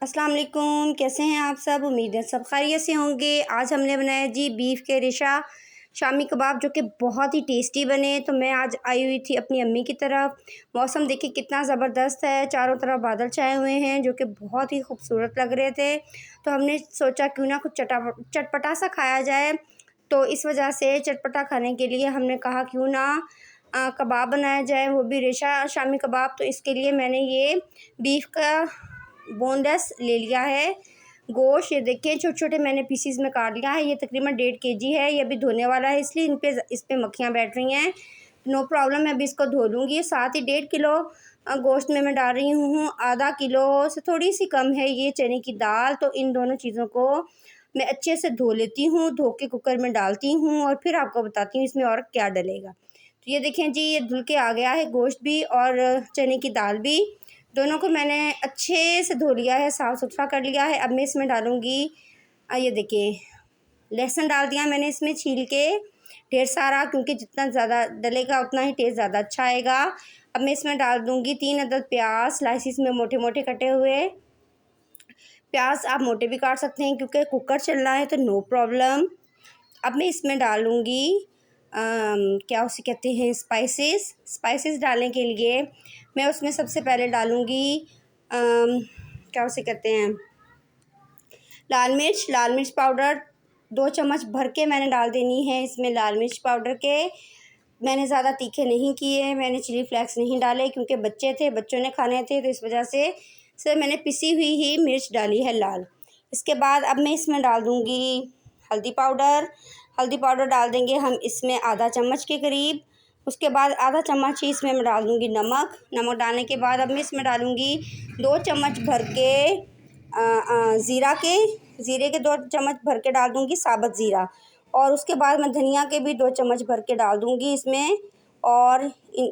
अस्सलाम वालेकुम, कैसे हैं आप सब। उम्मीद है सब खैरियत से होंगे। आज हमने बनाया जी बीफ के रेशा शामी कबाब, जो कि बहुत ही टेस्टी बने। तो मैं आज आई हुई थी अपनी अम्मी की तरफ। मौसम देखिए कितना ज़बरदस्त है, चारों तरफ बादल छाए हुए हैं जो कि बहुत ही खूबसूरत लग रहे थे। तो हमने सोचा क्यों ना कुछ चटपटा सा खाया जाए। तो इस वजह से चटपटा खाने के लिए हमने कहा क्यों ना कबाब बनाया जाए, वो भी रेशा शामी कबाब। तो इसके लिए मैंने ये बीफ का बोनलेस ले लिया है गोश्त। ये देखिए छोटे छोटे मैंने पीसीज में काट लिया है। ये तकरीबन 1.5 kg है। ये अभी धोने वाला है, इसलिए इस पे मक्खियाँ बैठ रही हैं। नो प्रॉब्लम, मैं अभी इसको धो लूँगी। साथ ही 1.5 किलो गोश्त में मैं डाल रही हूँ। आधा किलो से थोड़ी सी कम है ये चने की दाल। तो इन दोनों चीज़ों को मैं अच्छे से धो लेती हूँ, धो के कुकर में डालती हूँ और फिर आपको बताती हूँ इसमें और क्या डलेगा। तो ये देखें जी, ये धुल के आ गया है गोश्त भी और चने की दाल भी। दोनों को मैंने अच्छे से धो लिया है, साफ़ सुथरा कर लिया है। अब मैं इसमें डालूँगी ये देखिए लहसुन डाल दिया मैंने इसमें छील के ढेर सारा, क्योंकि जितना ज़्यादा डलेगा उतना ही टेस्ट ज़्यादा अच्छा आएगा। अब मैं इसमें डाल दूँगी 3 अदद प्याज स्लाइसिस में मोटे मोटे कटे हुए। प्याज आप मोटे भी काट सकते हैं क्योंकि कुकर चल रहा है, तो नो प्रॉब्लम। अब मैं इसमें डालूँगी क्या उसे कहते हैं स्पाइसेस डालने के लिए मैं उसमें सबसे पहले डालूँगी क्या उसे कहते हैं लाल मिर्च पाउडर 2 चम्मच भर के मैंने डाल देनी है इसमें लाल मिर्च पाउडर के। मैंने ज़्यादा तीखे नहीं किए, मैंने चिली फ्लेक्स नहीं डाले क्योंकि बच्चे थे, बच्चों ने खाने थे, तो इस वजह से सिर्फ मैंने पिसी हुई ही मिर्च डाली है लाल। इसके बाद अब मैं इसमें डाल दूँगी हल्दी पाउडर डाल देंगे हम इसमें आधा चम्मच के करीब। उसके बाद आधा चम्मच ही इसमें मैं डाल दूँगी नमक डालने के बाद अब मैं इसमें डालूँगी 2 चम्मच भर के ज़ीरे के 2 चम्मच भर के डाल दूँगी साबुत ज़ीरा। और उसके बाद मैं धनिया के भी 2 चम्मच भर के डाल दूँगी इसमें। और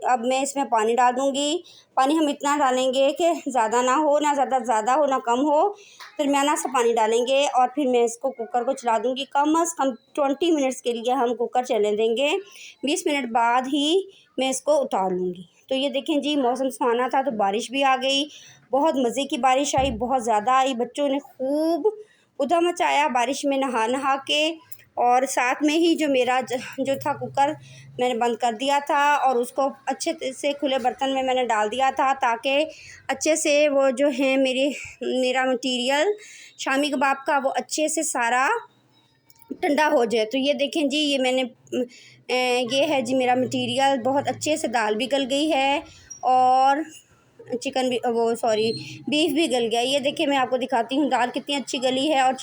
अब मैं इसमें पानी डाल दूँगी। पानी हम इतना डालेंगे कि ज़्यादा ना हो, ना ज़्यादा हो, ना कम हो, दरमियाना सा पानी डालेंगे। और फिर मैं इसको कुकर को चला दूँगी। कम से कम 20 मिनट्स के लिए हम कुकर चलने देंगे। 20 मिनट बाद ही मैं इसको उतार लूँगी। तो ये देखें जी, मौसम सुहाना था तो बारिश भी आ गई। बहुत मज़े की बारिश आई, बहुत ज़्यादा आई। बच्चों ने खूब उधम मचाया बारिश में नहा के। और साथ में ही जो मेरा जो था कुकर मैंने बंद कर दिया था और उसको अच्छे से खुले बर्तन में मैंने डाल दिया था, ताकि अच्छे से वो जो है मेरा मटीरियल शामी कबाब का वो अच्छे से सारा ठंडा हो जाए। तो ये देखें जी, ये मैंने ये है जी मेरा मटीरियल। बहुत अच्छे से दाल भी गल गई है और चिकन भी बीफ भी गल गया। ये देखिए मैं आपको दिखाती हूँ दाल कितनी अच्छी गली है और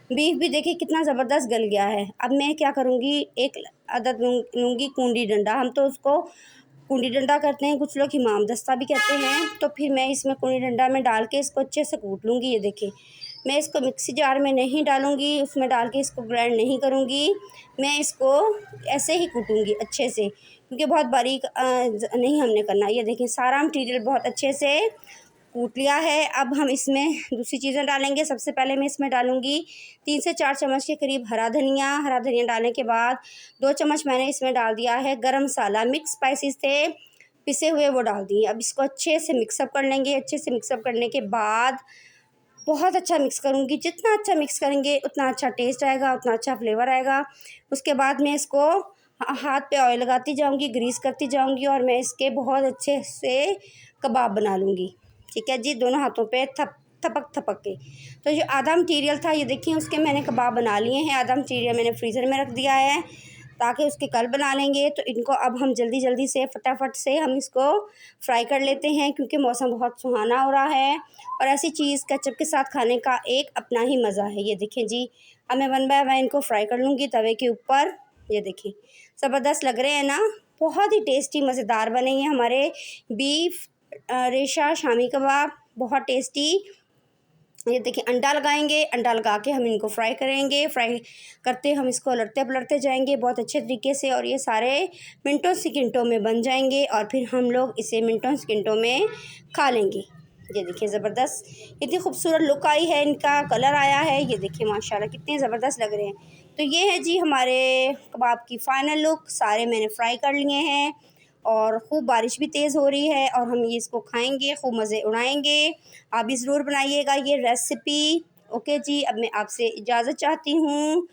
बीफ भी देखिए कितना ज़बरदस्त गल गया है। अब मैं क्या करूँगी, एक अदद लूँगी कूंडी डंडा। हम तो उसको कूंडी डंडा करते हैं, कुछ लोग इमाम दस्ता भी कहते हैं। तो फिर मैं इसमें कूंडी डंडा में डाल के इसको अच्छे से कूट लूँगी। ये देखिए मैं इसको मिक्सी जार में नहीं डालूँगी, उसमें डाल के इसको ग्राइंड नहीं करूँगी। मैं इसको ऐसे ही कूटूँगी अच्छे से, क्योंकि बहुत बारीक नहीं हमने करना। ये देखिए सारा मटीरियल बहुत अच्छे से कूट लिया है। अब हम इसमें दूसरी चीज़ें डालेंगे। सबसे पहले मैं इसमें डालूँगी 3 से 4 चम्मच के करीब हरा धनिया डालने के बाद 2 चम्मच मैंने इसमें डाल दिया है गरम मसाला। मिक्स स्पाइसेस थे पिसे हुए, वो डाल दिए। अब इसको अच्छे से मिक्सअप कर लेंगे। अच्छे से मिक्सअप करने के बाद बहुत अच्छा मिक्स करूँगी। जितना अच्छा मिक्स करेंगे उतना अच्छा टेस्ट आएगा, उतना अच्छा फ्लेवर आएगा। उसके बाद मैं इसको हाथ पे ऑयल लगाती जाऊँगी, ग्रीस करती जाऊँगी और मैं इसके बहुत अच्छे से कबाब बना लूँगी। ठीक है जी, दोनों हाथों पे थपक के। तो जो आधा मटीरियल था ये देखिए उसके मैंने कबाब बना लिए हैं। आधा मटीरियल मैंने फ्रीज़र में रख दिया है ताकि उसके कल बना लेंगे। तो इनको अब हम जल्दी से फटाफट से हम इसको फ्राई कर लेते हैं, क्योंकि मौसम बहुत सुहाना हो रहा है और ऐसी चीज़ केचप के साथ खाने का एक अपना ही मज़ा है। ये देखें जी, अब मैं 1 बाय 1 इनको फ्राई कर लूँगी तवे के ऊपर। ये देखिए ज़बरदस्त लग रहे हैं ना, बहुत ही टेस्टी मज़ेदार बनेंगे हमारे बीफ रेशा शामी कबाब, बहुत टेस्टी। ये देखिए अंडा लगाएंगे, अंडा लगा के हम इनको फ्राई करेंगे। फ्राई करते हम इसको लड़ते पलटते जाएंगे बहुत अच्छे तरीके से और ये सारे मिनटों सेकंडों में बन जाएंगे और फिर हम लोग इसे मिनटों सेकंडों में खा लेंगे। ये देखिए ज़बरदस्त इतनी खूबसूरत लुक आई है, इनका कलर आया है। ये देखिए माशाल्लाह कितने ज़बरदस्त लग रहे हैं। तो ये है जी हमारे कबाब की फ़ाइनल लुक। सारे मैंने फ्राई कर लिए हैं और खूब बारिश भी तेज़ हो रही है और हम ये इसको खाएंगे, खूब मज़े उड़ाएंगे। आप भी ज़रूर बनाइएगा ये रेसिपी। ओके जी, अब मैं आपसे इजाज़त चाहती हूँ।